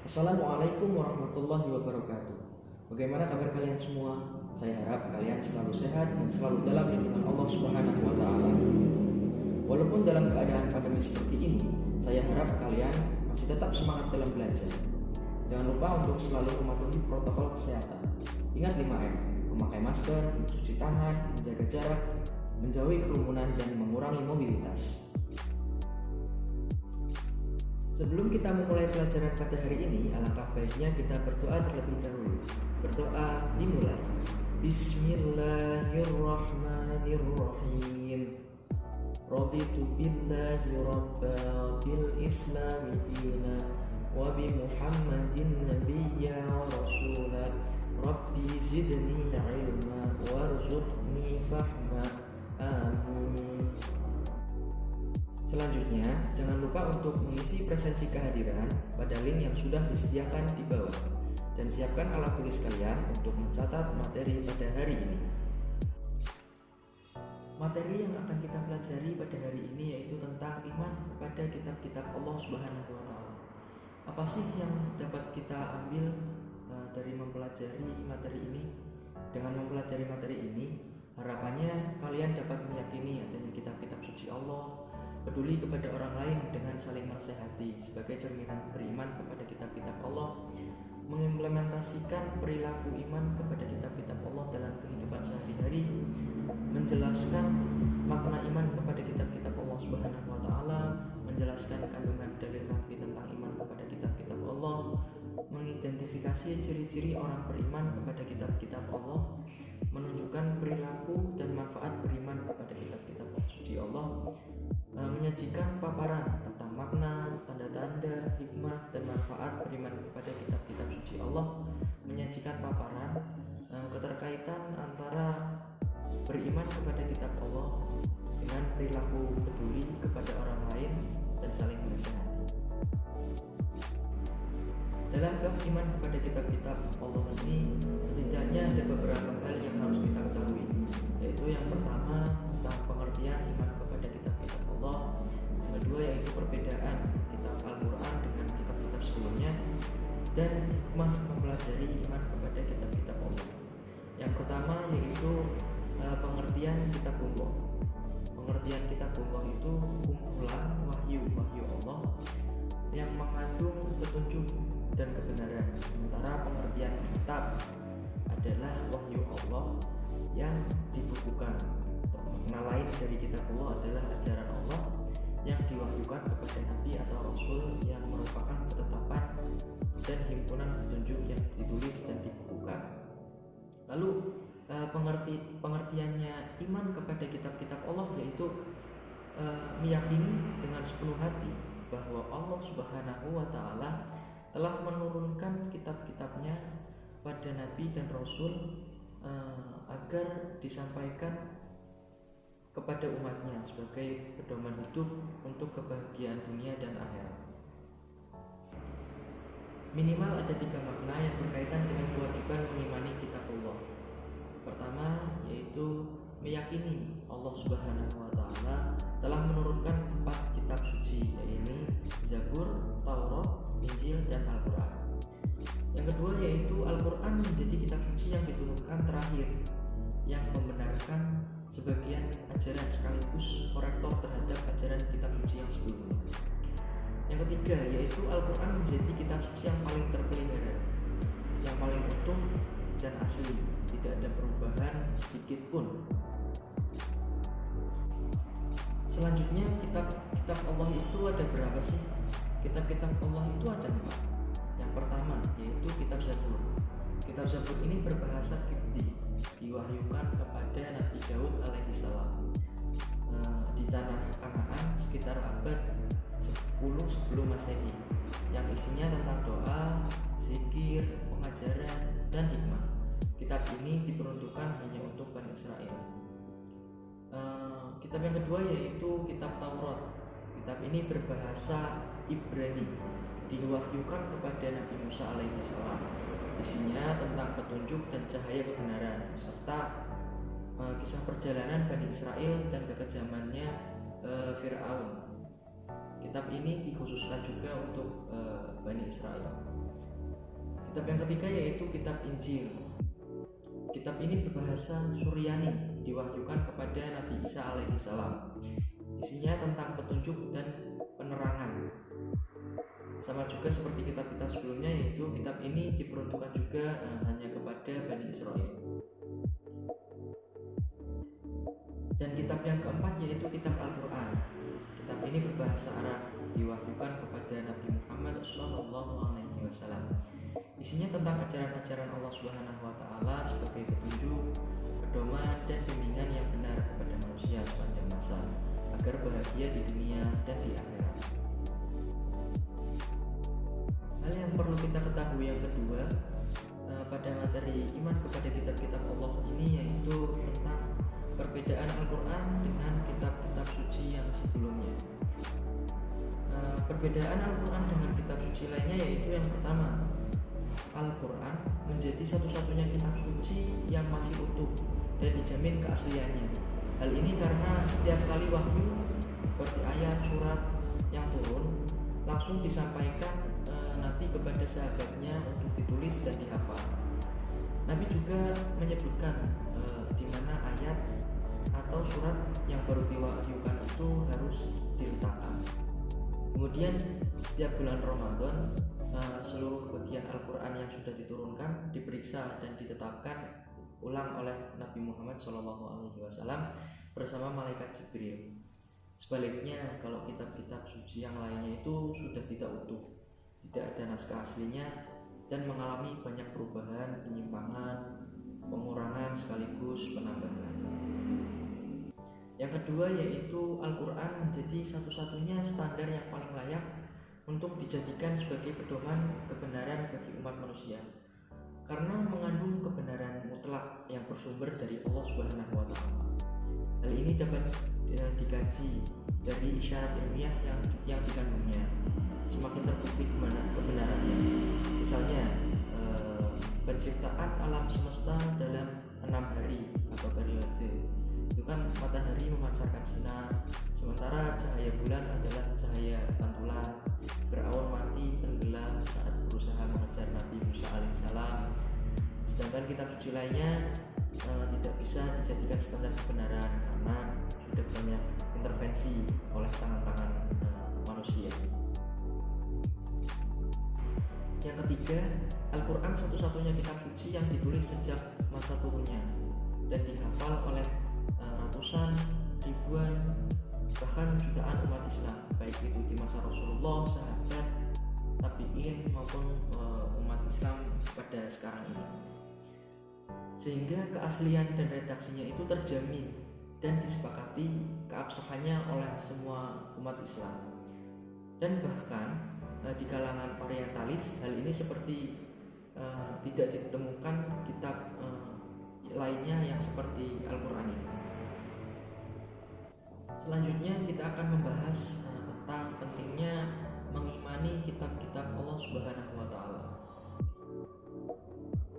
Assalamualaikum warahmatullahi wabarakatuh. Bagaimana kabar kalian semua? Saya harap kalian selalu sehat dan selalu dalam lindungan Allah Subhanahu wa taala. Walaupun dalam keadaan pandemi seperti ini, saya harap kalian masih tetap semangat dalam belajar. Jangan lupa untuk selalu mematuhi protokol kesehatan. Ingat 5M, memakai masker, mencuci tangan, menjaga jarak, menjauhi kerumunan dan mengurangi mobilitas. Sebelum kita memulai pelajaran pada hari ini, alangkah baiknya kita berdoa terlebih dahulu. Berdoa dimulai. Bismillahirrahmanirrahim. Raditu billahi rabba bil islami dina wa bi Muhammadin nabiyya wa rasula. Rabbi zidni ilma warzuqni fahma. Amin. Selanjutnya, jangan lupa untuk mengisi presensi kehadiran pada link yang sudah disediakan di bawah dan siapkan alat tulis kalian untuk mencatat materi pada hari ini. Materi yang akan kita pelajari pada hari ini yaitu tentang iman kepada kitab-kitab Allah Subhanahu wa taala. Apa sih yang dapat kita ambil dari mempelajari materi ini? Dengan mempelajari materi ini, harapannya kalian dapat meyakini adanya kitab-kitab suci Allah, peduli kepada orang lain dengan saling menasehati sebagai cerminan beriman kepada kitab-kitab Allah, mengimplementasikan perilaku iman kepada kitab-kitab Allah dalam kehidupan sehari-hari, menjelaskan makna iman kepada kitab-kitab Allah Subhanahu wa taala, menjelaskan kandungan dalil nabi tentang iman kepada kitab-kitab Allah, mengidentifikasi ciri-ciri orang beriman kepada kitab-kitab Allah, menunjukkan perilaku dan manfaat beriman kepada kitab-kitab suci Allah, menyajikan paparan tentang makna, tanda-tanda, hikmah, dan manfaat beriman kepada kitab-kitab suci Allah, menyajikan paparan keterkaitan antara beriman kepada kitab Allah dengan perilaku peduli kepada orang lain dan saling menasihati. Dalam bab iman kepada kitab-kitab Allah ini setidaknya ada beberapa hal yang harus kita ketahui, yaitu yang pertama tentang pengertian iman kepada kitab-kitab Allah, yang kedua yaitu perbedaan kitab Al-Quran dengan kitab-kitab sebelumnya, dan hikmah mempelajari iman kepada kitab-kitab Allah. Yang pertama yaitu pengertian kitabullah. Pengertian kitabullah itu kumpulan wahyu Allah yang mengandung petunjuk dan kebenaran. Sementara pengertian kitab adalah wahyu Allah yang dibukukan. Makna lain dari kitab Allah adalah ajaran Allah yang diwahyukan kepada nabi atau rasul yang merupakan ketetapan dan himpunan petunjuk yang ditulis dan dibukukan. Lalu pengertiannya iman kepada kitab-kitab Allah yaitu meyakini dengan sepenuh hati bahwa Allah Subhanahu wa taala telah menurunkan kitab-kitabnya pada nabi dan rasul agar disampaikan kepada umatnya sebagai pedoman hidup untuk kebahagiaan dunia dan akhirat. Minimal ada 3 makna yang berkaitan dengan kewajiban mengimani kitab Allah. Pertama yaitu meyakini Allah Subhanahu wa taala telah menurunkan 4 kitab suci, yaitu Zabur, Taurat, Injil, dan Al-Quran. Yang kedua yaitu Al-Quran menjadi kitab suci yang diturunkan terakhir, yang membenarkan sebagian ajaran sekaligus korektor terhadap ajaran kitab suci yang sebelumnya. Yang ketiga yaitu Al-Quran menjadi kitab suci yang paling terpelihara, yang paling utuh dan asli, tidak ada perubahan sedikit pun. Selanjutnya kitab-kitab Allah itu ada berapa sih? Kitab-kitab Allah itu ada 4. Yang pertama yaitu kitab Zabur. Kitab Zabur ini berbahasa Qibti, diwahyukan kepada Nabi Daud alaihissalam di tanah Kanaan sekitar abad 10 sebelum Masehi, yang isinya tentang doa, zikir, pengajaran, dan hikmah. Kitab ini diperuntukkan hanya untuk Bani Israel. Kitab yang kedua yaitu kitab Taurat. Kitab ini berbahasa Ibrani, diwahyukan kepada Nabi Musa alaihissalam. Isinya tentang petunjuk dan cahaya kebenaran serta kisah perjalanan Bani Israel dan kekejamannya Fir'aun. Kitab ini dikhususkan juga untuk Bani Israel. Kitab yang ketiga yaitu kitab Injil. Kitab ini berbahasa Suryani, diwahyukan kepada Nabi Isa alaihissalam. Isinya tentang petunjuk dan penerangan. Sama juga seperti kitab-kitab sebelumnya, yaitu kitab ini diperuntukkan juga hanya kepada Bani Israel. Dan kitab yang keempat yaitu kitab Al-Quran. Kitab ini berbahasa Arab, diwahyukan kepada Nabi Muhammad SAW. Isinya tentang ajaran-ajaran Allah Subhanahu wa Ta'ala sebagai petunjuk, pedoman, dan bimbingan yang benar kepada manusia sepanjang masa agar bahagia di dunia dan di akhirat. Hal yang perlu kita ketahui yang kedua pada materi iman kepada kitab-kitab Allah ini yaitu tentang perbedaan Al-Quran dengan kitab-kitab suci yang sebelumnya. Perbedaan Al-Quran dengan kitab suci lainnya yaitu yang pertama, Al-Quran menjadi satu-satunya kitab suci yang masih utuh dan dijamin keasliannya. Hal ini karena setiap kali wahyu seperti ayat, surat yang turun langsung disampaikan Nabi kepada sahabatnya untuk ditulis dan dihafal. Nabi juga menyebutkan di mana ayat atau surat yang baru diwahyukan itu harus diletakkan. Kemudian setiap bulan Ramadan seluruh bagian Al-Quran yang sudah diturunkan diperiksa dan ditetapkan ulang oleh Nabi Muhammad SAW bersama malaikat Jibril. Sebaliknya, kalau kitab-kitab suci yang lainnya itu sudah tidak utuh, tidak ada naskah aslinya, dan mengalami banyak perubahan, penyimpangan, pengurangan sekaligus penambahan. Yang kedua yaitu Al-Quran menjadi satu-satunya standar yang paling layak untuk dijadikan sebagai pedoman kebenaran bagi umat manusia, karena mengandung kebenaran mutlak yang bersumber dari Allah Subhanahu wa Ta'ala. Hal ini dapat dikaji dari isyarat ilmiah yang dikandungnya. Semakin terbukti kebenarannya. Misalnya penciptaan alam semesta dalam 6 hari atau periode. Itu kan matahari memancarkan sinar, sementara cahaya bulan adalah cahaya pantulan. Firaun mati tenggelam saat berusaha mengejar Nabi Musa alaihissalam. Sedangkan kitab suci lainnya tidak bisa dijadikan standar kebenaran karena sudah banyak intervensi oleh tangan-tangan manusia. Yang ketiga, Al-Quran satu-satunya kitab suci yang ditulis sejak masa turunnya dan dihafal oleh ratusan, ribuan, bahkan jutaan umat Islam, baik itu di masa Rasulullah, sahabat, tabi'in maupun umat Islam pada sekarang ini. Sehingga keaslian dan redaksinya itu terjamin dan disepakati keabsahannya oleh semua umat Islam. Dan bahkan di kalangan orientalis hal ini seperti tidak ditemukan kitab lainnya yang seperti Al-Quran ini. Selanjutnya kita akan membahas tentang pentingnya mengimani kitab-kitab Allah Subhanahu wa Ta'ala.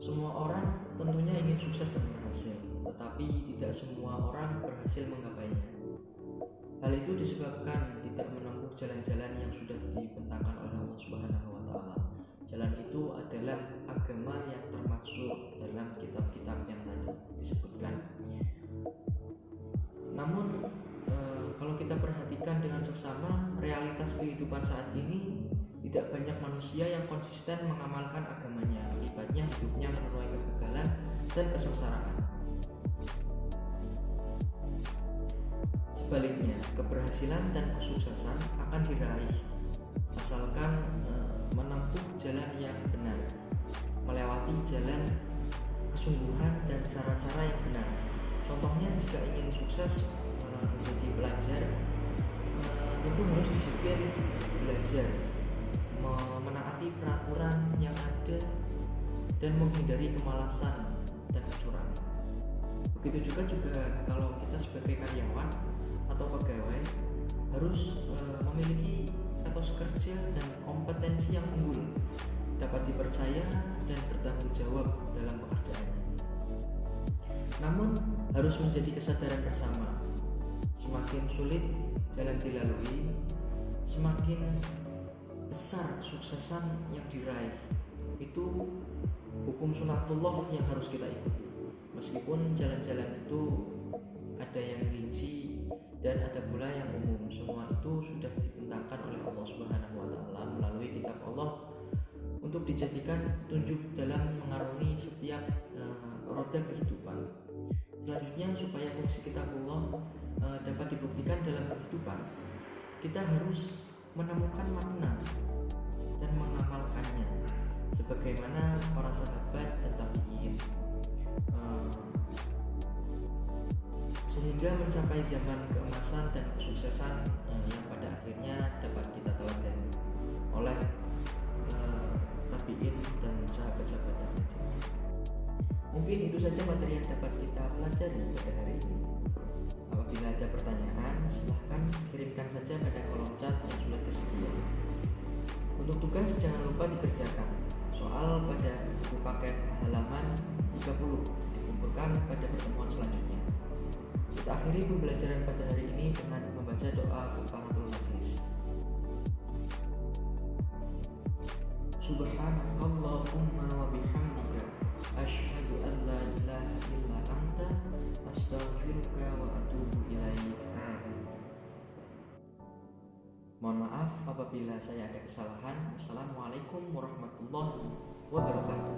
Semua orang tentunya ingin sukses dan berhasil, tetapi tidak semua orang berhasil menggapainya. Hal itu disebabkan tidak menempuh jalan-jalan yang sudah dibentangkan oleh Allah Subhanahu wa Ta'ala. Jalan itu adalah agama yang termaksud dalam kitab-kitab yang tadi disebutkan. Namun kalau kita perhatikan dengan seksama, realitas kehidupan saat ini tidak banyak manusia yang konsisten mengamalkan agamanya. Akibatnya hidupnya menuai kegagalan dan kesengsaraan. Sebaliknya, keberhasilan dan kesuksesan akan diraih asalkan menempuh jalan yang benar, melewati jalan kesungguhan dan cara-cara yang benar. Contohnya, jika ingin sukses menjadi pelajar, tentu harus disiplin belajar, menaati peraturan yang ada, dan menghindari kemalasan dan kecurangan. Begitu juga kalau kita sebagai karyawan atau pegawai harus memiliki etos kerja dan kompetensi yang unggul, dapat dipercaya dan bertanggung jawab dalam pekerjaannya. Namun harus menjadi kesadaran bersama, semakin sulit jalan dilalui, semakin besar kesuksesan yang diraih. itu hukum sunatullah yang harus kita ikuti. Meskipun jalan-jalan itu ada yang rinci dan ada pula yang umum, semua itu sudah dibentangkan oleh Allah Subhanahu wa taala melalui kitab Allah untuk dijadikan petunjuk dalam mengarungi setiap roda kehidupan. Selanjutnya, supaya fungsi kitab Allah dapat dibuktikan dalam kehidupan, kita harus menemukan makna dan mengamalkannya sebagaimana para sahabat dan tabi'in, sehingga mencapai zaman keemasan dan kesuksesan yang pada akhirnya dapat kita teladani oleh tabi'in dan sahabat-sahabat Nabi. Mungkin itu saja materi yang dapat kita pelajari pada hari ini. Apabila ada pertanyaan, silahkan kirimkan saja pada kolom chat yang sudah tersedia. Untuk tugas jangan lupa dikerjakan. Soal pada buku paket halaman 30 dikumpulkan pada pertemuan selanjutnya. Kita akhiri pembelajaran pada hari ini dengan membaca doa kafaratul majlis. Subhanakallahumma wa bihamdika asyhadu an la ilaha illa anta astaghfiruka wa atubu ilaik. Mohon maaf apabila saya ada kesalahan. Assalamualaikum warahmatullahi wabarakatuh.